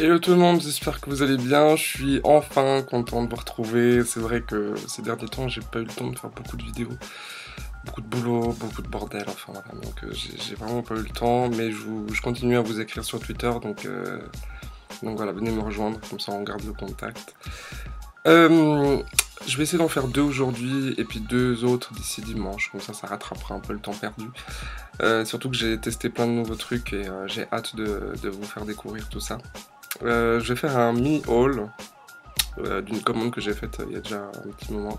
Hello tout le monde, j'espère que vous allez bien. Je suis enfin content de vous retrouver. C'est vrai que ces derniers temps, j'ai pas eu le temps de faire beaucoup de vidéos, beaucoup de boulot, beaucoup de bordel. Enfin voilà, donc j'ai vraiment pas eu le temps. Mais je continue à vous écrire sur Twitter, donc voilà, venez me rejoindre, comme ça on garde le contact. Je vais essayer d'en faire 2 aujourd'hui et puis 2 autres d'ici dimanche, comme ça rattrapera un peu le temps perdu. Surtout que j'ai testé plein de nouveaux trucs et j'ai hâte de vous faire découvrir tout ça. Je vais faire un mini haul d'une commande que j'ai faite il y a déjà un petit moment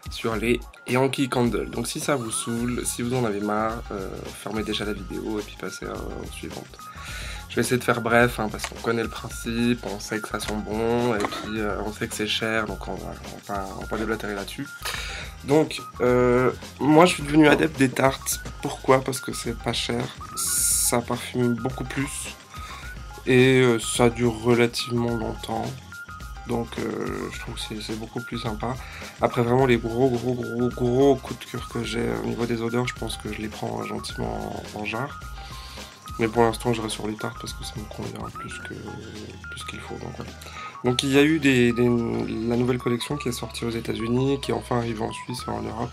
sur les Yankee Candle. Donc si ça vous saoule, si vous en avez marre, fermez déjà la vidéo et puis passez aux suivantes. Je vais essayer de faire bref, hein, parce qu'on connaît le principe, on sait que ça sent bon, et puis on sait que c'est cher, donc on va pas déblatérer là-dessus. Donc, moi je suis devenu adepte des tartes. Pourquoi? Parce que c'est pas cher, ça parfume beaucoup plus, et ça dure relativement longtemps. Donc je trouve que c'est beaucoup plus sympa. Après vraiment les gros coups de cœur que j'ai au niveau des odeurs, je pense que je les prends gentiment en jarre. Mais pour l'instant, je reste sur les tartes parce que ça me convient plus qu'il faut. Donc, voilà. Donc il y a eu la nouvelle collection qui est sortie aux États-Unis, qui est enfin arrivée en Suisse et en Europe.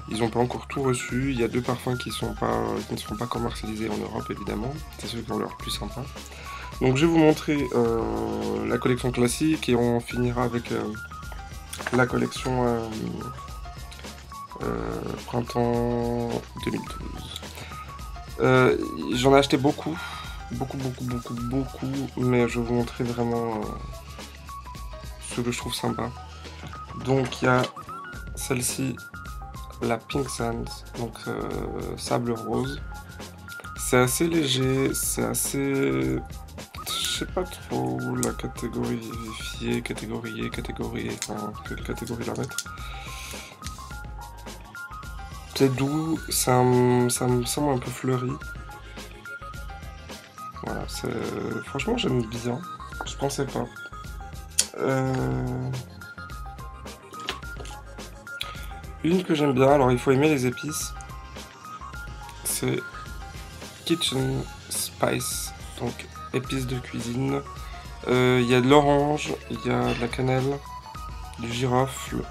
Ils n'ont pas encore tout reçu. Il y a 2 parfums qui ne seront pas commercialisés en Europe, évidemment. C'est ceux qui ont l'air plus sympa. Donc je vais vous montrer la collection classique et on finira avec la collection printemps 2012. J'en ai acheté beaucoup, mais je vais vous montrer vraiment ce que je trouve sympa. Donc il y a celle-ci, la Pink Sands, donc sable rose. C'est assez léger, c'est assez... Je sais pas trop la catégorier, enfin quelle catégorie la mettre. C'est doux, ça me semble un peu fleuri. Voilà, franchement j'aime bien, je pensais pas. Une que j'aime bien, alors il faut aimer les épices, c'est Kitchen Spice, donc épices de cuisine. Il y a de l'orange, il y a de la cannelle, du girofle,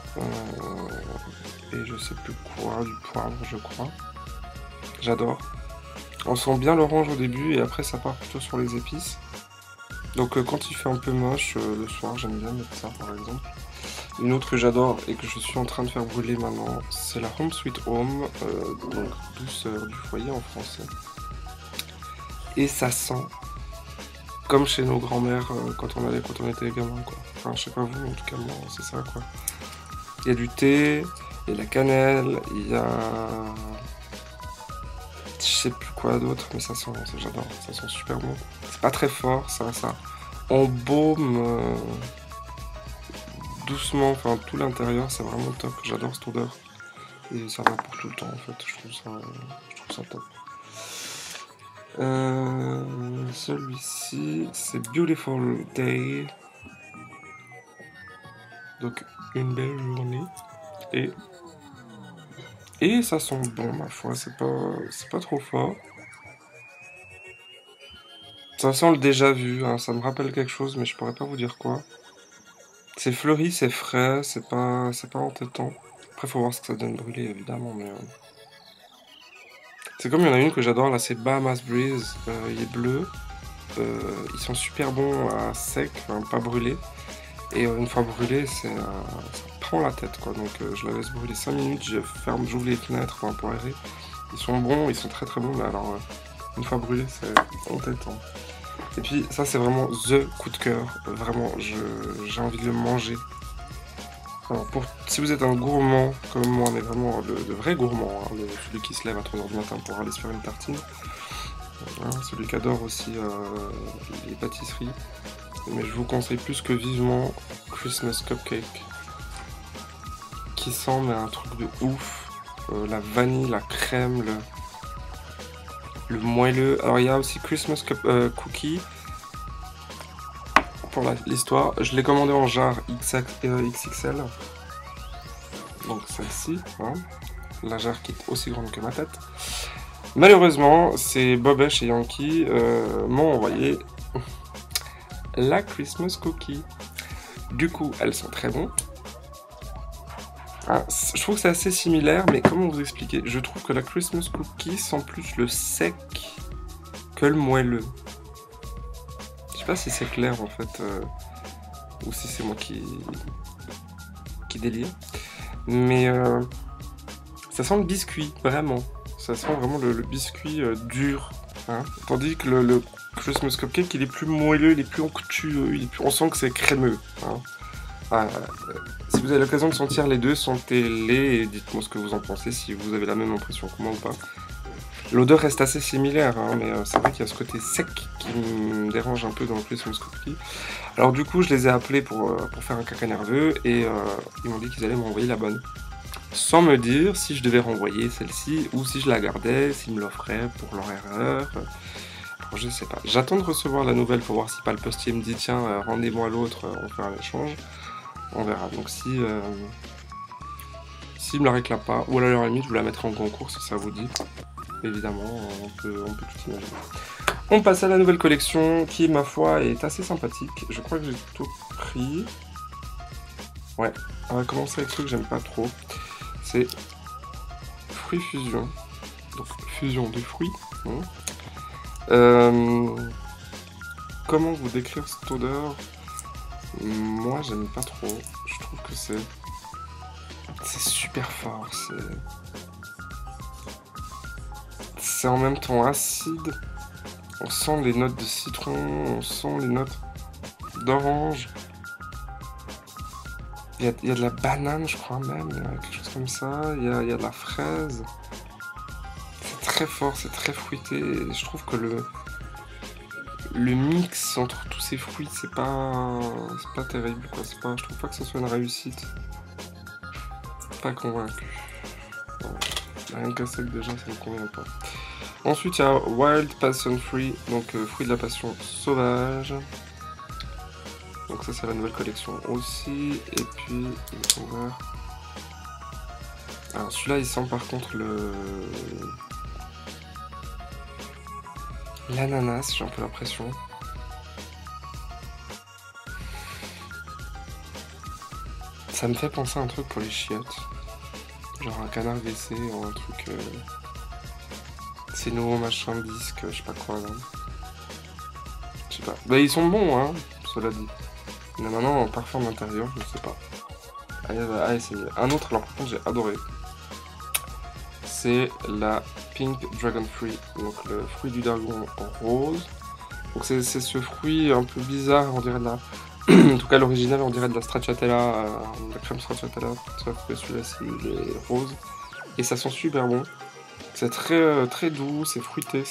et je sais plus quoi, du poivre je crois. J'adore. On sent bien l'orange au début et après ça part plutôt sur les épices. Donc quand il fait un peu moche, le soir j'aime bien mettre ça par exemple. Une autre que j'adore et que je suis en train de faire brûler maintenant, c'est la Home Sweet Home, donc douceur du foyer en français. Et ça sent comme chez nos grands-mères quand on était gamins quoi. Enfin je sais pas vous, en tout cas moi c'est ça quoi. Il y a du thé, il y a de la cannelle, il y a... Je sais plus quoi d'autre, mais ça sent, j'adore, ça sent super bon. C'est pas très fort, ça embaume doucement, enfin tout l'intérieur, c'est vraiment top, j'adore cette odeur. Et ça va pour tout le temps en fait, je trouve ça top. Celui-ci, c'est Beautiful Day. Donc une belle journée. Et ça sent bon, ma foi, c'est pas trop fort. Ça sent le déjà vu, hein, ça me rappelle quelque chose, mais je pourrais pas vous dire quoi. C'est fleuri, c'est frais, c'est pas entêtant. Après, faut voir ce que ça donne brûlé, évidemment, mais... C'est comme il y en a une que j'adore, là, c'est Bahamas Breeze, il est bleu. Ils sont super bons à sec, enfin, pas brûlés. Et une fois brûlé, ça prend la tête quoi. Donc je la laisse brûler 5 minutes, j'ouvre les fenêtres enfin, pour aérer. Ils sont bons, ils sont très bons, mais alors une fois brûlé, c'est entêtant. Et puis ça c'est vraiment THE coup de cœur, vraiment j'ai envie de le manger. Alors, si vous êtes un gourmand comme moi, mais vraiment de vrai gourmand, hein, celui qui se lève à 3h du matin pour aller se faire une tartine, celui qui adore aussi les pâtisseries. Mais je vous conseille plus que vivement Christmas Cupcake, qui sent mais un truc de ouf. La vanille, la crème, le moelleux. Alors il y a aussi Christmas Cookie. Pour l'histoire, je l'ai commandé en jarre XXL. Donc celle-ci, hein. La jarre qui est aussi grande que ma tête. Malheureusement, c'est Bobesh et Yankee m'ont envoyé la Christmas Cookie. Du coup, elles sont très bonnes. Ah, je trouve que c'est assez similaire, mais comment vous expliquer? Je trouve que la Christmas Cookie sent plus le sec que le moelleux. Je sais pas si c'est clair en fait, ou si c'est moi qui délire. Mais ça sent le biscuit, vraiment. Ça sent vraiment le biscuit dur. Hein. Tandis que le Christmas Cupcake, il est plus moelleux, il est plus onctueux, on sent que c'est crémeux. Hein. Ah, si vous avez l'occasion de sentir les deux, sentez-les et dites-moi ce que vous en pensez, si vous avez la même impression que moi ou pas. L'odeur reste assez similaire, hein, mais c'est vrai qu'il y a ce côté sec qui me dérange un peu dans le Christmas Cookie. Alors du coup, je les ai appelés pour faire un caca nerveux et ils m'ont dit qu'ils allaient m'envoyer la bonne. Sans me dire si je devais renvoyer celle-ci ou si je la gardais, s'ils me l'offraient pour leur erreur. Alors, je sais pas. J'attends de recevoir la nouvelle pour voir si pas le postier me dit tiens, rendez-moi l'autre, on fait un échange. On verra. Donc si s'il me la réclame pas, ou à la limite, je vous la mettrai en concours si ça vous dit. Évidemment, on peut tout imaginer. On passe à la nouvelle collection qui, ma foi, est assez sympathique. Je crois que j'ai tout pris. Ouais, on va commencer avec ceux que j'aime pas trop. C'est Fruits Fusion. Donc, fusion de fruits. Comment vous décrire cette odeur? Moi, j'aime pas trop. Je trouve que c'est super fort. C'est en même temps acide. On sent les notes de citron, on sent les notes d'orange. Il y a de la banane, je crois même, il y a quelque chose comme ça. Il y a de la fraise. C'est très fort, c'est très fruité. Et je trouve que le mix entre tous ces fruits, c'est pas terrible, quoi. Je trouve pas que ce soit une réussite. Pas convaincu. Bon, rien que ça, déjà, ça me convient pas. Ensuite, il y a Wild Passion Fruit, donc fruit de la passion sauvage. Donc ça, c'est la nouvelle collection aussi. Et puis, on va... Alors celui-là, il sent par contre l'ananas, j'ai un peu l'impression. Ça me fait penser à un truc pour les chiottes. Genre un canard WC ou un truc... Ces nouveaux machins disques, je sais pas quoi là. Je sais pas. Bah ils sont bons hein, cela dit. Mais maintenant en parfum d'intérieur, je sais pas. Allez, à essayer. Un autre, alors par contre j'ai adoré. C'est la Pink Dragon Fruit, donc le fruit du dragon en rose. Donc c'est ce fruit un peu bizarre, on dirait de la... en tout cas l'original on dirait de la stracciatella, de la crème stracciatella, sauf que celui-là il est rose. Et ça sent super bon. C'est très doux, c'est fruité,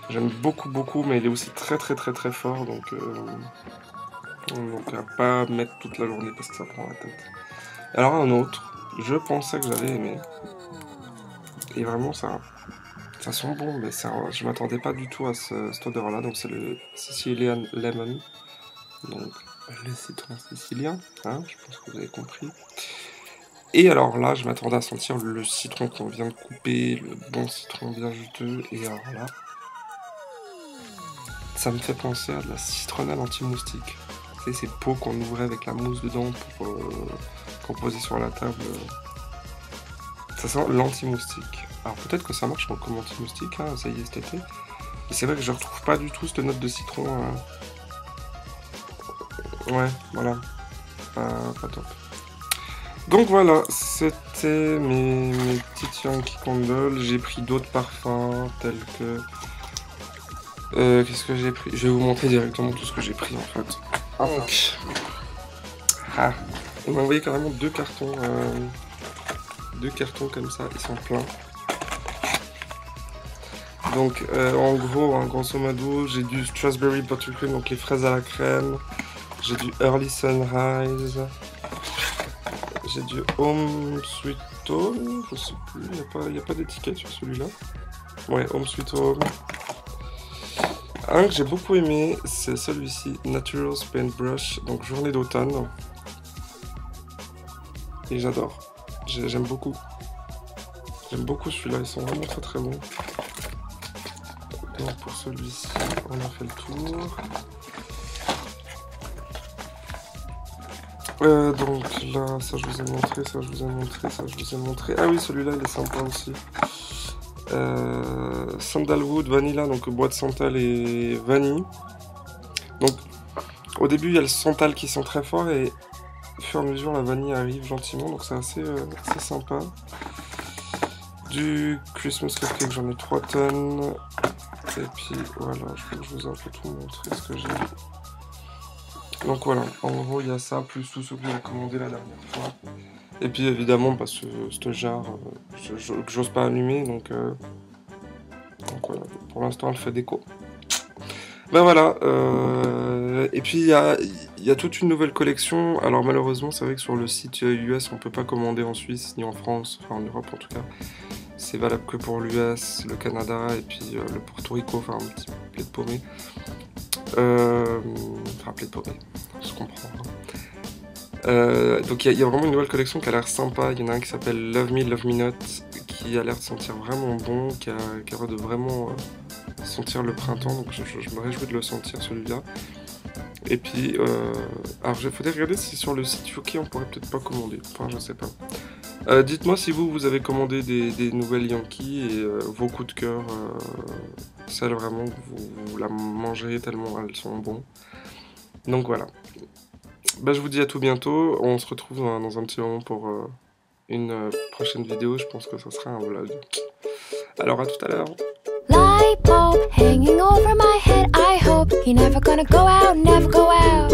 j'aime beaucoup, mais il est aussi très fort, donc à pas mettre toute la journée parce que ça prend la tête. Alors un autre, je pensais que j'allais aimer, et vraiment ça sent bon, mais je m'attendais pas du tout à cette odeur-là, donc c'est le Sicilian Lemon, donc le citron sicilien, hein, je pense que vous avez compris. Et alors là, je m'attendais à sentir le citron qu'on vient de couper, le bon citron bien juteux, et alors là, ça me fait penser à de la citronnelle anti-moustique. Tu sais, ces pots qu'on ouvrait avec la mousse dedans pour qu'on posait sur la table. Ça sent l'anti-moustique. Alors peut-être que ça marche comme anti-moustique, hein, ça y est cet été. Mais c'est vrai que je retrouve pas du tout cette note de citron. Ouais, voilà. Pas top. Donc voilà, c'était mes petites Yankee Candle. J'ai pris d'autres parfums tels que... qu'est-ce que j'ai pris? Je vais vous montrer directement tout ce que j'ai pris en fait. Donc... Ah, on m'a envoyé carrément deux cartons comme ça, ils sont pleins. Donc en gros, grosso modo, j'ai du Strawberry Buttercream, donc les fraises à la crème. J'ai du Early Sunrise. J'ai du Home Sweet Home, je sais plus, il n'y a pas d'étiquette sur celui-là. Ouais, Home Sweet Home. Un que j'ai beaucoup aimé, c'est celui-ci, Naturals Paintbrush, donc journée d'automne. Et j'adore, j'aime beaucoup. J'aime beaucoup celui-là, ils sont vraiment très bons. Donc pour celui-ci, on a fait le tour. Donc là, ça je vous ai montré, ça je vous ai montré, ça je vous ai montré. Ah oui, celui-là il est sympa aussi. Sandalwood Vanilla, donc bois de santal et vanille. Donc au début il y a le santal qui sent très fort et au fur et à mesure la vanille arrive gentiment, donc c'est assez sympa. Du Christmas Cupcake, j'en ai 3 tonnes. Et puis voilà, je vous ai un peu tout montré ce que j'ai. Donc voilà, en gros il y a ça, plus tout ce que j'ai commandé la dernière fois. Et puis évidemment, bah, ce jarre que j'ose pas allumer, donc voilà, pour l'instant elle fait déco. Ben voilà, et puis il y a toute une nouvelle collection. Alors malheureusement, c'est vrai que sur le site US, on peut pas commander en Suisse ni en France, enfin en Europe en tout cas. C'est valable que pour l'US, le Canada et puis le Porto Rico, enfin un petit plaid paumé. Enfin plaid paumé, on se comprend. Hein. Donc il y a vraiment une nouvelle collection qui a l'air sympa. Il y en a un qui s'appelle Love Me Not, qui a l'air de sentir vraiment bon, qui a l'air de vraiment sentir le printemps, donc je me réjouis de le sentir celui-là. Et puis, alors il faudrait regarder si sur le site UK on pourrait peut-être pas commander, enfin je sais pas. Dites-moi si vous avez commandé des nouvelles Yankees et vos coups de cœur, celles vraiment que vous la mangez tellement elles sont bons. Donc voilà. Bah, je vous dis à tout bientôt, on se retrouve dans un petit moment pour une prochaine vidéo, je pense que ça sera un vlog. Alors à tout à l'heure. Light bulb hanging over my head, I hope you're never gonna go out, never go out.